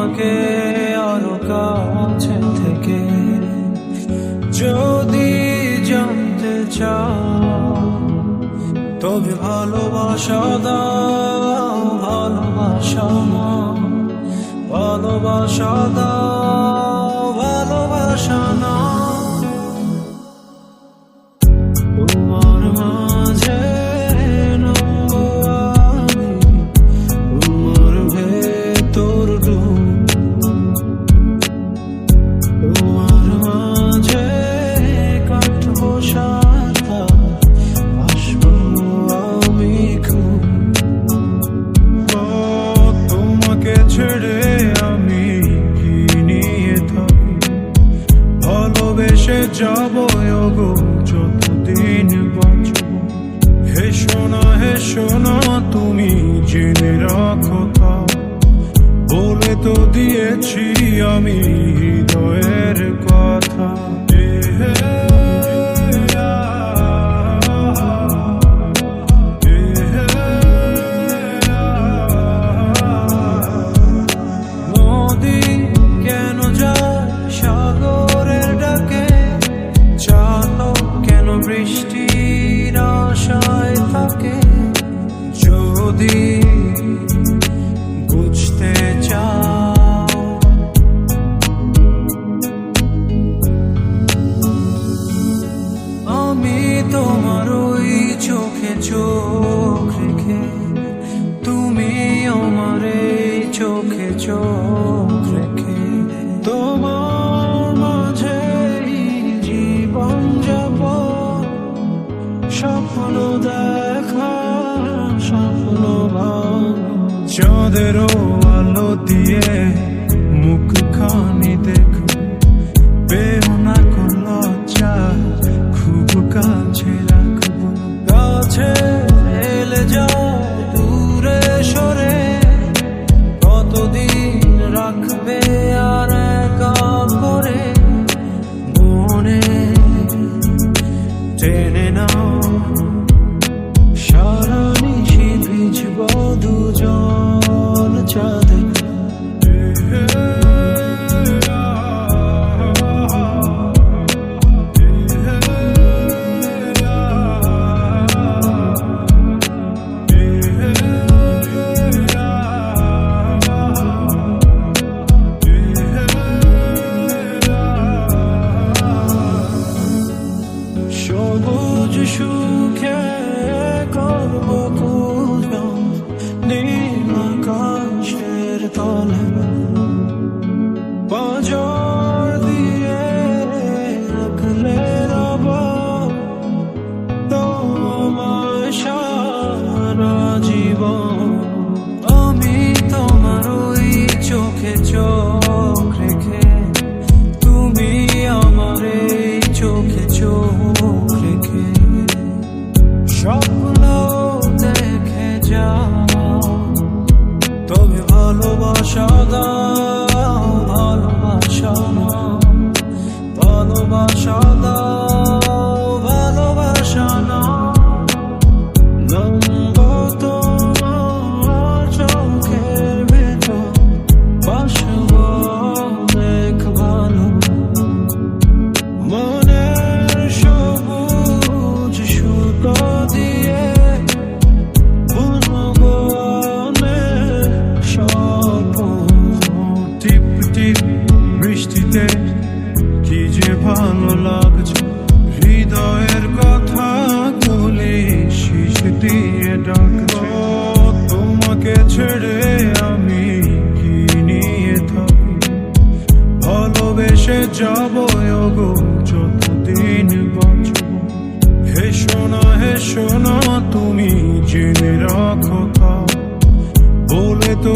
তোমাকে আরো কাছে থেকে যদি জানতে চাও, তবে ভালোবাসা দাও, ভালোবাসা না, ভালোবাসা দাও, ভালোবাসা না। তোমার মাঝে তোমার ভেতর তোমার মাঝে কাটবো সারা, আসবো আমি খুব। তোমাকে ছেড়ে আমি কি নিয়ে থাকি, ভালোবেসে যাবো গো যতদিন বাঁচব। হেসো না তুমি জেনে রাখো তা, বলে তো দিয়েছি আমি হৃদয়ের কথা। নদী কেন যায় সাগরের ডাকে, চালক কেন বৃষ্টির আশায় থাকে, যদি বুঝতে চাও। আমি তোমার ওই চোখে চোখ রেখে, তুমি আমার এই চোখে চোখ রেখে, তোমার মাঝে জীবন যাপন, স্বপ্ন দেখা, স্বপ্ন চাঁদেরও আলো দিয়ে মুখখানি দেখো, পেও না কোন লজ্জা, খুব কাছে রাখবো। কাছে এলে যাও দূরে সরে, কতদিন রাখবে আর একা করে, মনে টেনে নাও সারা নিশি ভিজব দুজন চাঁদে। সবুজ সুখে করবো খুঁজলাম নীল আকাশের তলে, বাজার দিয়ে রাখলে রব তোমায় সারা জীবন। আমি তোমার ওই চোখে চোখ রেখে, তুমি আমার এই চোখে চোখ রেখে, স্বপ্ন দেখে যাও, তবে ভালোবাসা দাও, ভালোবাসা না, ভালোবাসা দাও, ভালোবাসা না। লম্বা তোমার চোখের ভেতর বাসবো অনেক ভালো, মনের সবুজ সুতো দিয়ে বুনবো অনেক স্বপ্ন। টিপ টিপ বৃষ্টিতে কি যে ভালো লাগছে, হৃদয়ের কথা গুলি শীষ দিয়ে ডাকছে। তোমাকে ছেড়ে আমি কি নিয়ে থাকি, ভালোবেসে যাবো গো যতদিন বাঁচব। হেসো না তুমি জেনে রাখো তা, বলে তো